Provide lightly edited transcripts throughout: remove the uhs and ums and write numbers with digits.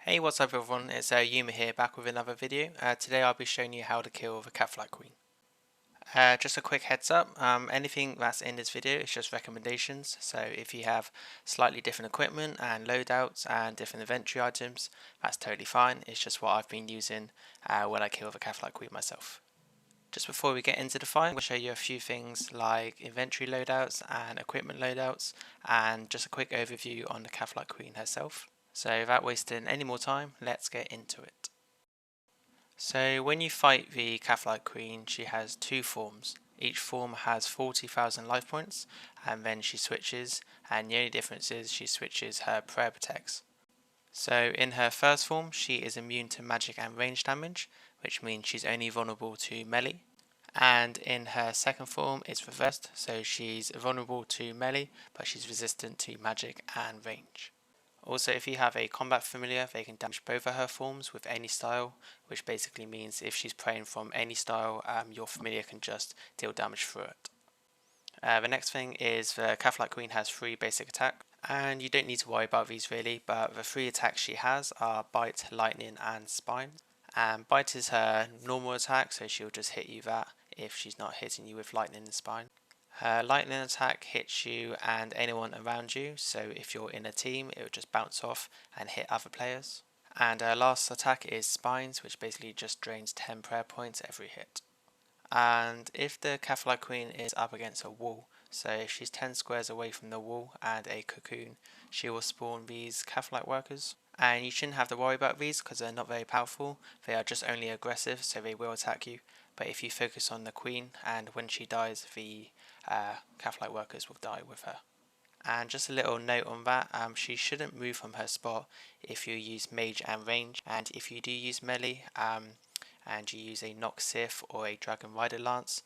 Hey, what's up everyone, it's Yuma here back with another video. Today I'll be showing you how to kill the Kalphite Queen. Just a quick heads up, anything that's in this video is just recommendations, so if you have slightly different equipment and loadouts and different inventory items, that's totally fine. It's just what I've been using when I kill the Kalphite Queen myself. Just before we get into the fight, I'm going to show you a few things like inventory loadouts and equipment loadouts, and just a quick overview on the Kalphite Queen herself. So without wasting any more time, let's get into it. So when you fight the Kalphite Queen, she has two forms. Each form has 40,000 life points, and then she switches, and the only difference is she switches her prayer protects. So in her first form, she is immune to magic and range damage, which means she's only vulnerable to melee. And in her second form, it's reversed, so she's vulnerable to melee, but she's resistant to magic and range. Also, if you have a combat familiar, they can damage both of her forms with any style, which basically means if she's praying from any style, your familiar can just deal damage through it. The next thing is the Kalphite Queen has 3 basic attacks, and you don't need to worry about these really, but the 3 attacks she has are Bite, Lightning and Spine. And Bite is her normal attack, so she'll just hit you that if she's not hitting you with Lightning and Spine. Her lightning attack hits you and anyone around you, so if you're in a team it will just bounce off and hit other players. And her last attack is Spines, which basically just drains 10 prayer points every hit. And if the Kalphite Queen is up against a wall, so if she's 10 squares away from the wall and a cocoon, she will spawn these Kalphite workers. And you shouldn't have to worry about these because they're not very powerful, they are just only aggressive, so they will attack you. But if you focus on the queen, and when she dies, the Kalphite workers will die with her. And just a little note on that, she shouldn't move from her spot if you use mage and range, and if you do use melee and you use a Nox Sith or a Dragon Rider Lance,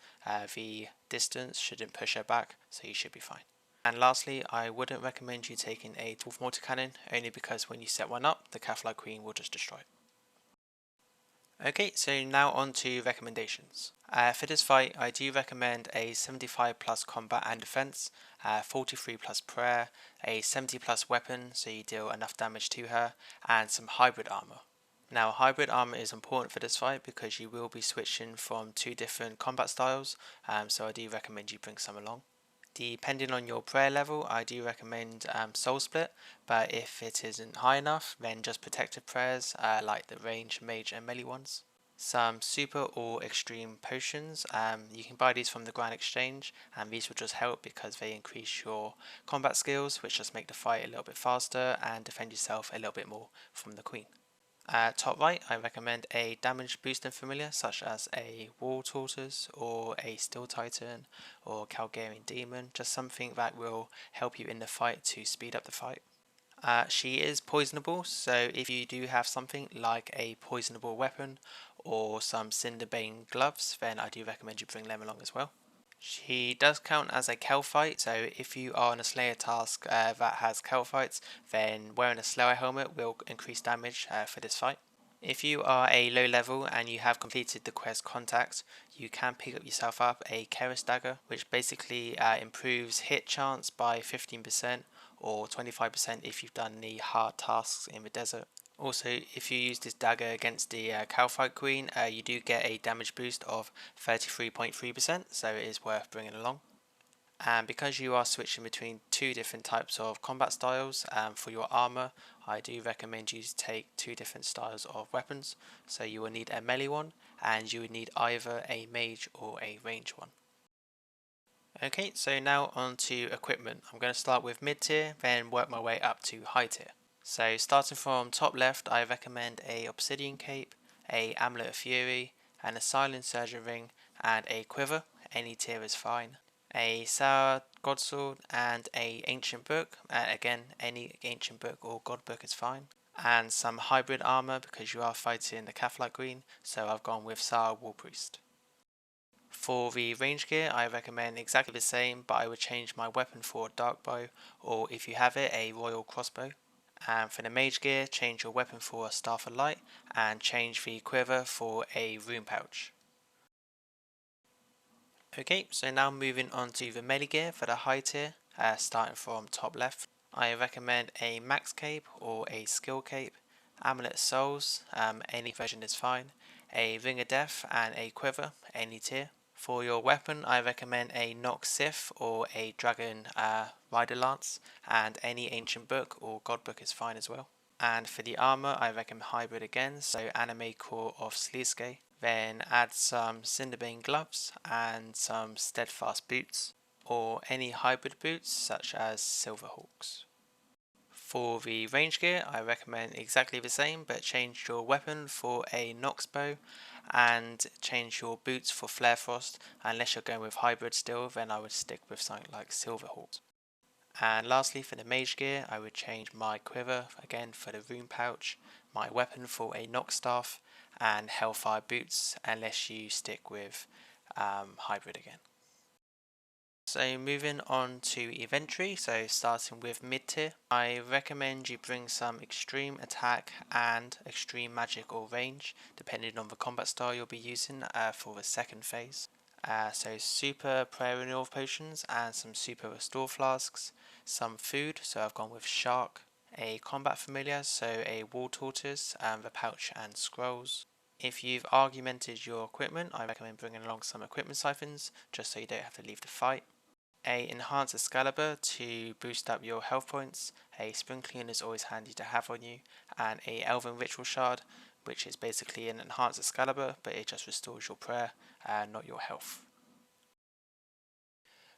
the distance shouldn't push her back, so you should be fine. And lastly, I wouldn't recommend you taking a 12 mortar cannon, only because when you set one up, the Kalphite Queen will just destroy it. Okay, so now on to recommendations. For this fight, I do recommend a 75 plus combat and defense, 43 plus prayer, a 70 plus weapon so you deal enough damage to her, and some hybrid armor. Now hybrid armor is important for this fight because you will be switching from 2 different combat styles, so I do recommend you bring some along. Depending on your prayer level, I do recommend soul split, but if it isn't high enough, then just protective prayers like the range, mage and melee ones. Some super or extreme potions, you can buy these from the Grand Exchange, and these will just help because they increase your combat skills, which just make the fight a little bit faster and defend yourself a little bit more from the queen. Top right, I recommend a damage boosting familiar such as a Wall Tortoise or a Steel Titan or Calgarian Demon, just something that will help you in the fight to speed up the fight. She is poisonable, so if you do have something like a poisonable weapon or some Cinderbane gloves, then I do recommend you bring them along as well. She does count as a Kalphite, so if you are on a Slayer task that has Kalphites, then wearing a Slayer helmet will increase damage for this fight. If you are a low level and you have completed the quest Contact, you can pick up yourself up a Keris Dagger, which basically improves hit chance by 15% or 25% if you've done the hard tasks in the desert. Also, if you use this dagger against the Kalphite Queen, you do get a damage boost of 33.3%, so it is worth bringing along. And because you are switching between 2 different types of combat styles, for your armor, I do recommend you to take 2 different styles of weapons. So you will need a melee one, and you would need either a mage or a range one. Okay, so now on to equipment. I'm going to start with mid tier, then work my way up to high tier. So starting from top left, I recommend a Obsidian Cape, a Amulet of Fury, and a Silent Surgeon Ring, and a Quiver. Any tier is fine. A Sour Godsword and a Ancient Book. Again, any Ancient Book or God Book is fine. And some hybrid armor because you are fighting the Kalphite Queen, so I've gone with Sour War Priest. For the range gear, I recommend exactly the same, but I would change my weapon for a dark bow, or if you have it, a royal crossbow. And for the mage gear, change your weapon for a Staff of Light, and change the quiver for a rune pouch. Okay, so now moving on to the melee gear for the high tier, starting from top left. I recommend a max cape or a skill cape, Amulet Souls, any version is fine, a Ring of Death and a Quiver, any tier. For your weapon, I recommend a Nox Sith or a Dragon Rider Lance, and any Ancient Book or God Book is fine as well. And for the armor, I recommend Hybrid again, so Anime Core of Sliske. Then add some Cinderbane gloves and some Steadfast boots, or any hybrid boots such as Silverhawks. For the range gear, I recommend exactly the same, but change your weapon for a Nox bow and change your boots for Flare Frost. Unless you're going with hybrid still, then I would stick with something like Silverhawks. And lastly, for the mage gear, I would change my quiver again for the rune pouch, my weapon for a Nox staff, and Hellfire boots, unless you stick with hybrid again. So moving on to inventory, so starting with mid tier, I recommend you bring some extreme attack and extreme magic or range, depending on the combat style you'll be using for the second phase. So super prayer renewal potions and some super restore flasks, some food, so I've gone with shark, a combat familiar, so a wall tortoise, and the pouch and scrolls. If you've augmented your equipment, I recommend bringing along some equipment siphons, just so you don't have to leave the fight. A enhanced Excalibur to boost up your health points, a spring cleaner is always handy to have on you, and a Elven Ritual Shard, which is basically an enhanced Excalibur, but it just restores your prayer, not your health.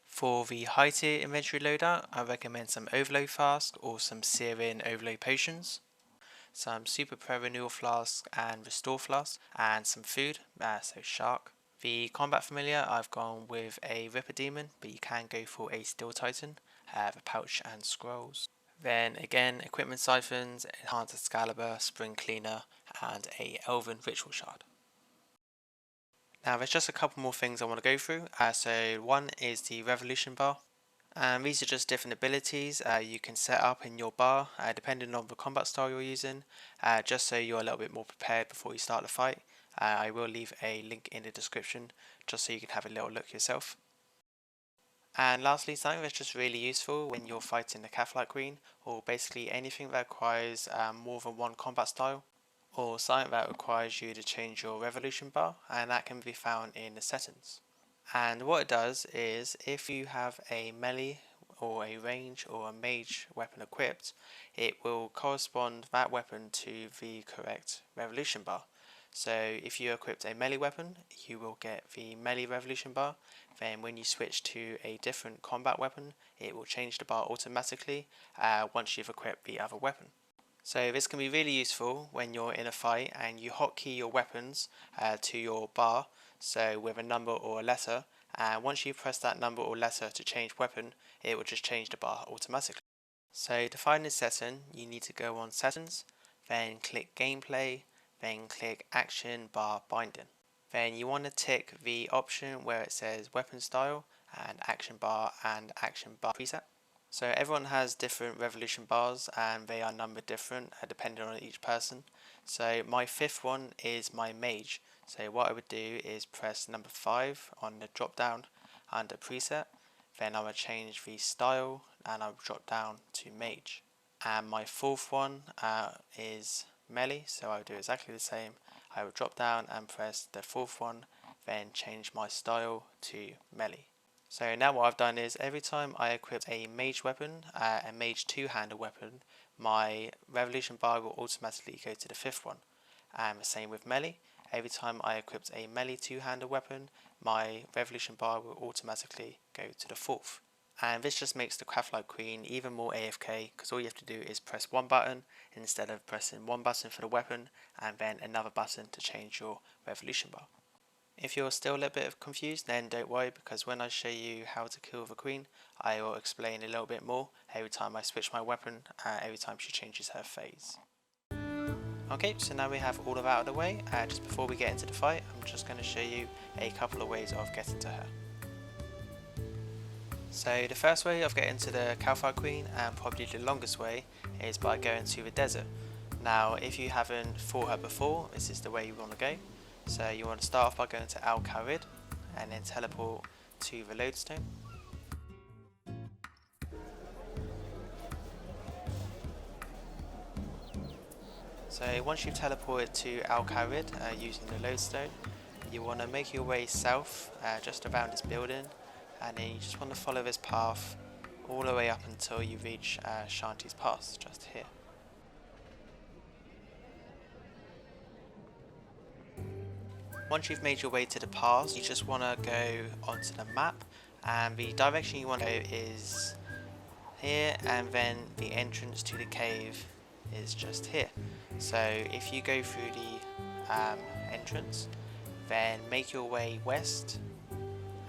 For the high tier inventory loadout, I recommend some Overload Flask or some Searing Overload Potions, some Super Prayer Renewal Flask and Restore Flask, and some food, so Shark. The combat familiar, I've gone with a Ripper Demon, but you can go for a Steel Titan, the pouch and scrolls. Then again, equipment siphons, enhanced Excalibur, spring cleaner, and a Elven Ritual Shard. Now there's just a couple more things I want to go through. So one is the Revolution bar. These are just different abilities you can set up in your bar, depending on the combat style you're using, just so you're a little bit more prepared before you start the fight. I will leave a link in the description just so you can have a little look yourself. And lastly, something that's just really useful when you're fighting the Kalphite Queen, or basically anything that requires more than one combat style, or something that requires you to change your revolution bar, and that can be found in the settings. And what it does is, if you have a melee or a range or a mage weapon equipped, it will correspond that weapon to the correct revolution bar. So if you equipped a melee weapon, you will get the melee revolution bar. Then when you switch to a different combat weapon, it will change the bar automatically once you've equipped the other weapon. So this can be really useful when you're in a fight and you hotkey your weapons to your bar, so with a number or a letter, and once you press that number or letter to change weapon, it will just change the bar automatically. So to find this setting, you need to go on settings, then click gameplay, then click action bar binding. Then you want to tick the option where it says weapon style and action bar preset. So everyone has different revolution bars and they are numbered different depending on each person. So my fifth one is my mage. So what I would do is press number 5 on the drop down under preset. Then I would change the style and I would drop down to mage. And my fourth one is melee, so I would do exactly the same. I would drop down and press the fourth one, then change my style to melee. So now what I've done is every time I equip a mage weapon, a mage two-handed weapon, my revolution bar will automatically go to the fifth one. And the same with melee. Every time I equipped a melee two-handed weapon, my revolution bar will automatically go to the fourth. And this just makes the Kalphite Queen even more AFK, because all you have to do is press one button instead of pressing one button for the weapon and then another button to change your revolution bar. If you're still a little bit confused, then don't worry, because when I show you how to kill the queen, I will explain a little bit more every time I switch my weapon, every time she changes her phase. Okay, so now we have all of that out of the way. Just before we get into the fight, I'm just going to show you a couple of ways of getting to her. So the first way of getting to the Kalphite Queen, and probably the longest way, is by going to the desert. Now if you haven't fought her before, this is the way you want to go. So you want to start off by going to Al Kharid and then teleport to the lodestone. So once you've teleported to Al-Kharid using the lodestone, you want to make your way south just around this building, and then you just want to follow this path all the way up until you reach Shanti's Pass, just here. Once you've made your way to the pass, you just want to go onto the map, and the direction you want to go is here, and then the entrance to the cave is just here. So if you go through the entrance, then make your way west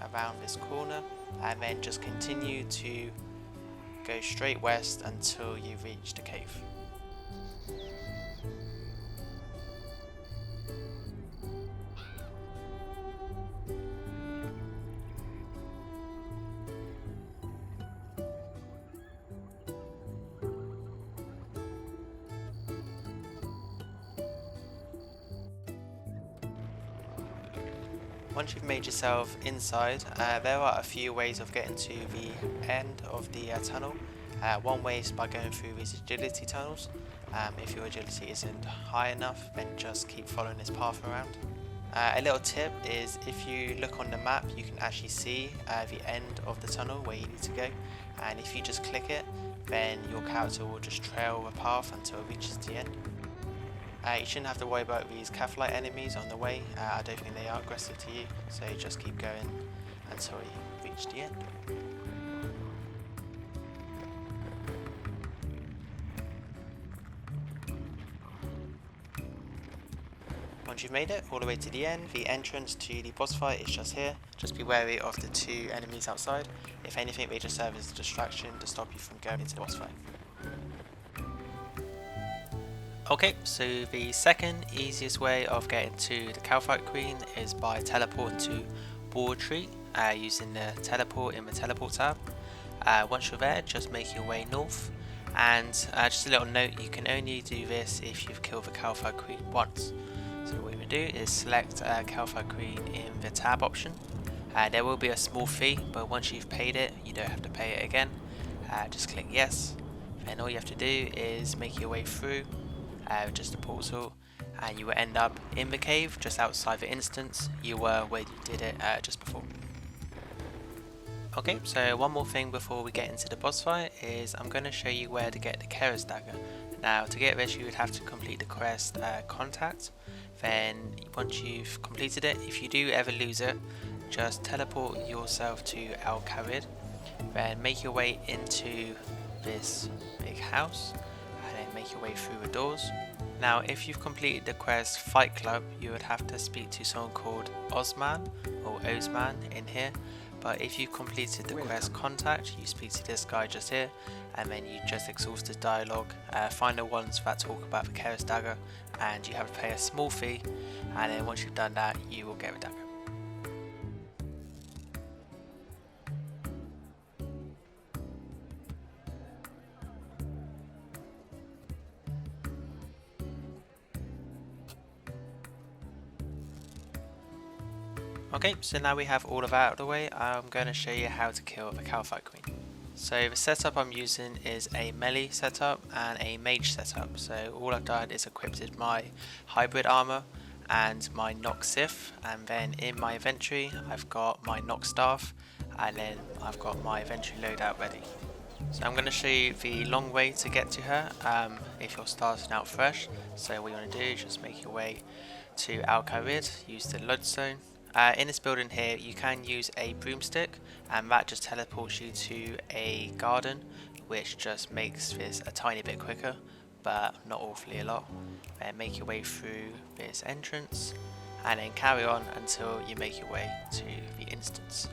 around this corner, and then just continue to go straight west until you reach the cave. Once you've made yourself inside, there are a few ways of getting to the end of the tunnel. One way is by going through these agility tunnels. If your agility isn't high enough, then just keep following this path around. A little tip is, if you look on the map, you can actually see the end of the tunnel where you need to go, and if you just click it, then your character will just trail the path until it reaches the end. You shouldn't have to worry about these Kalphite enemies on the way. I don't think they are aggressive to you, so you just keep going until you reach the end. Once you've made it all the way to the end, the entrance to the boss fight is just here. Just be wary of the two enemies outside. If anything, they just serve as a distraction to stop you from going into the boss fight. Okay, so the second easiest way of getting to the Kalphite Queen is by teleporting to Ball Retreat using the teleport in the teleport tab. Once you're there, just make your way north, and just a little note, you can only do this if you've killed the Kalphite Queen once. So what you would do is select Kalphite Queen in the tab option. There will be a small fee, but once you've paid it, you don't have to pay it again. Just click yes, and all you have to do is make your way through just a portal, and you will end up in the cave just outside the instance you were where you did it just before. Okay, so one more thing before we get into the boss fight is I'm going to show you where to get the Keris Dagger. Now, to get this, you would have to complete the quest Contact. Then once you've completed it, if you do ever lose it, just teleport yourself to Al-Kharid, then make your way into this big house, and then make your way through the doors. Now, if you've completed the quest Fight Club, you would have to speak to someone called Osman or Osman in here. But if you've completed the quest Contact, you speak to this guy just here, and then you just exhaust the dialogue, find the ones that talk about the Keris Dagger, and you have to pay a small fee, and then once you've done that, you will get the dagger. Okay, so now we have all of that out of the way, I'm going to show you how to kill a Kalphite Queen. So the setup I'm using is a melee setup and a mage setup. So all I've done is equipped my hybrid armor and my knock scythe, and then in my inventory I've got my knock staff, and then I've got my inventory loadout ready. So I'm going to show you the long way to get to her if you're starting out fresh. So what you want to do is just make your way to Al-Kharid, use the lodestone. In this building here, you can use a broomstick, and that just teleports you to a garden, which just makes this a tiny bit quicker, but not awfully a lot. Then make your way through this entrance, and then carry on until you make your way to the instance.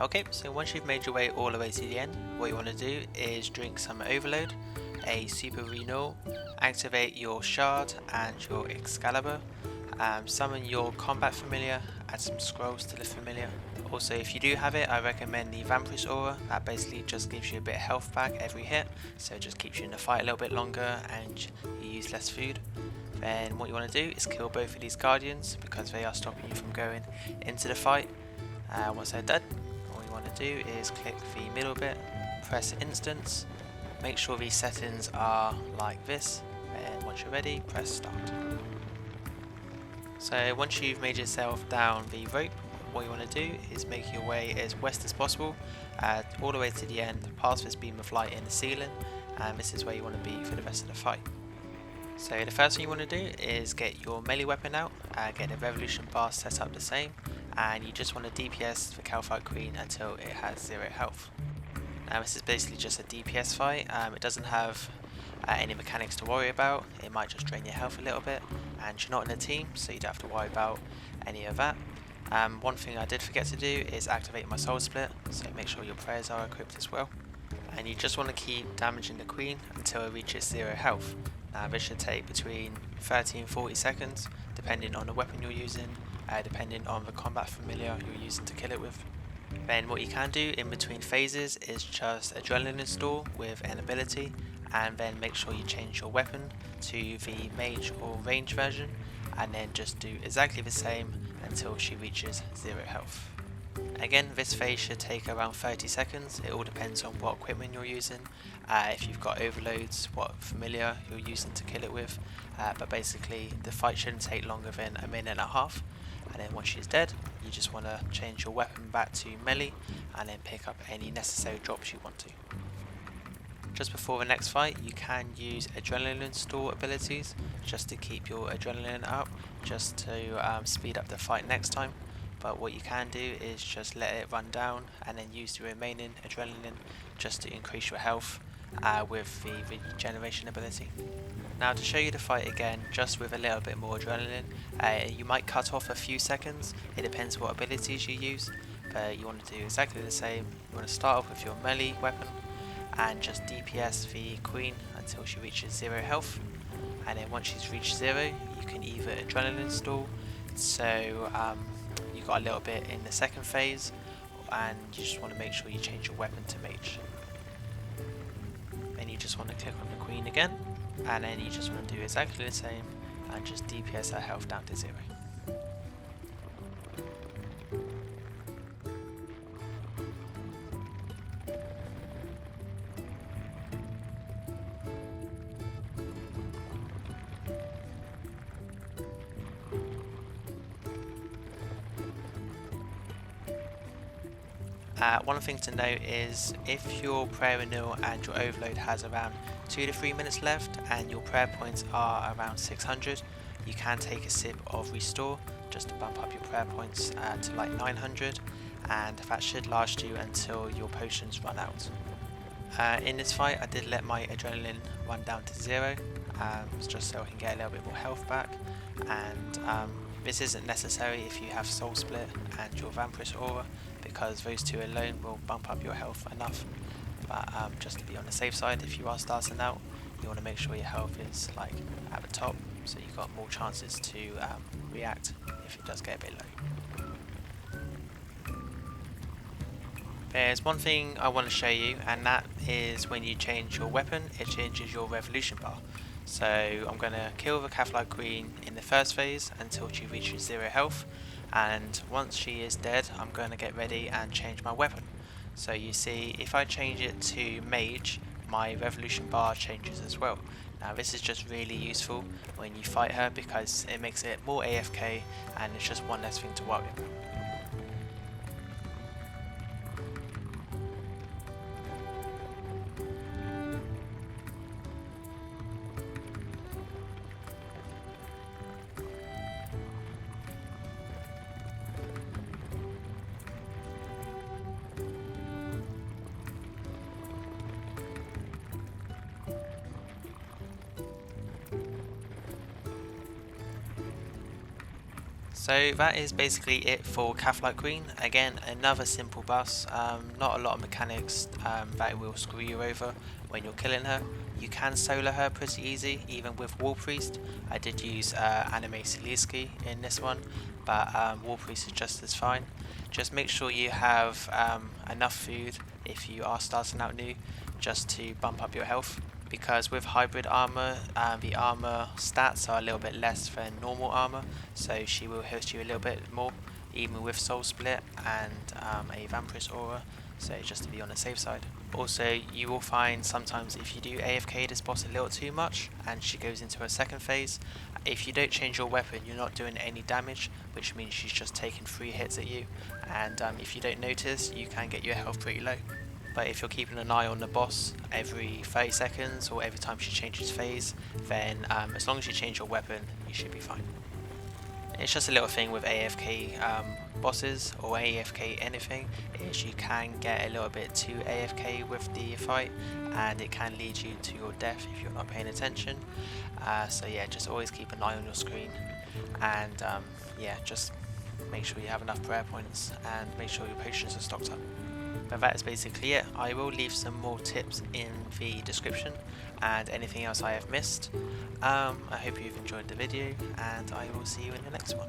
Okay, so once you've made your way all the way to the end, what you want to do is drink some overload, a super renewal, activate your shard and your Excalibur, summon your combat familiar, add some scrolls to the familiar. Also, if you do have it, I recommend the Vampirous Aura. That basically just gives you a bit of health back every hit, so it just keeps you in the fight a little bit longer and you use less food. Then what you want to do is kill both of these guardians because they are stopping you from going into the fight. Once they're dead, all you want to do is click the middle bit, press instance, make sure these settings are like this, and once you're ready, press start. So once you've made yourself down the rope, what you want to do is make your way as west as possible, all the way to the end, past this beam of light in the ceiling, and this is where you want to be for the rest of the fight. So the first thing you want to do is get your melee weapon out, get the revolution bar set up the same, and you just want to DPS the Kalphite Queen until it has 0 health. Now this is basically just a DPS fight, it doesn't have any mechanics to worry about. It might just drain your health a little bit, and you're not in a team, so you don't have to worry about any of that. One thing I did forget to do is activate my soul split, so make sure your prayers are equipped as well. And you just want to keep damaging the queen until it reaches 0 health. Now this should take between 30 and 40 seconds, depending on the weapon you're using, depending on the combat familiar you're using to kill it with. Then what you can do in between phases is just adrenaline install with an ability, and then make sure you change your weapon to the mage or range version, and then just do exactly the same until she reaches 0 health. Again, this phase should take around 30 seconds, it all depends on what equipment you're using, if you've got overloads, what familiar you're using to kill it with, but basically the fight shouldn't take longer than a minute and a half, and then once she's dead, you just want to change your weapon back to melee, and then pick up any necessary drops you want to. Just before the next fight, you can use adrenaline install abilities just to keep your adrenaline up, just to speed up the fight next time. But what you can do is just let it run down and then use the remaining adrenaline just to increase your health with the regeneration ability. Now to show you the fight again, just with a little bit more adrenaline, you might cut off a few seconds, it depends what abilities you use, but you want to do exactly the same. You want to start off with your melee weapon and just DPS the queen until she reaches 0 health, and then once she's reached 0, you can either adrenaline install, so you got a little bit in the second phase, and you just want to make sure you change your weapon to mage. Then you just want to click on the queen again, and then you just want to do exactly the same and just DPS her health down to 0. One thing to note is if your prayer renewal and your overload has around 2 to 3 minutes left and your prayer points are around 600, you can take a sip of restore just to bump up your prayer points to like 900, and that should last you until your potions run out. In this fight I did let my adrenaline run down to 0, just so I can get a little bit more health back, and this isn't necessary if you have soul split and your vampirous aura, because those two alone will bump up your health enough, but just to be on the safe side, if you are starting out, you want to make sure your health is like at the top, so you've got more chances to react if it does get a bit low. There's one thing I want to show you, and that is when you change your weapon, it changes your revolution bar. So I'm going to kill the Kalphite Queen in the first phase until she reaches 0 health, and once she is dead I'm going to get ready and change my weapon. So you see, if I change it to mage, my revolution bar changes as well. Now this is just really useful when you fight her because it makes it more AFK and it's just one less thing to worry about. So that is basically it for Kalphite Queen. Again, another simple boss, not a lot of mechanics that will screw you over when you're killing her. You can solo her pretty easy, even with War Priest. I did use anime Sliske in this one, but War Priest is just as fine. Just make sure you have enough food if you are starting out new, just to bump up your health. because with hybrid armor, the armor stats are a little bit less than normal armor, so she will hit you a little bit more, even with soul split and a vampirist aura, so just to be on the safe side. Also, you will find sometimes if you do AFK this boss a little too much and she goes into her second phase, if you don't change your weapon you're not doing any damage, which means she's just taking 3 hits at you, and if you don't notice you can get your health pretty low. But if you're keeping an eye on the boss every 30 seconds or every time she changes phase, then as long as you change your weapon you should be fine. It's just a little thing with AFK bosses or AFK anything, is you can get a little bit too AFK with the fight and it can lead you to your death if you're not paying attention. So yeah, just always keep an eye on your screen, and yeah, just make sure you have enough prayer points and make sure your potions are stocked up. But that is basically it. I will leave some more tips in the description and anything else I have missed. I hope you've enjoyed the video, and I will see you in the next one.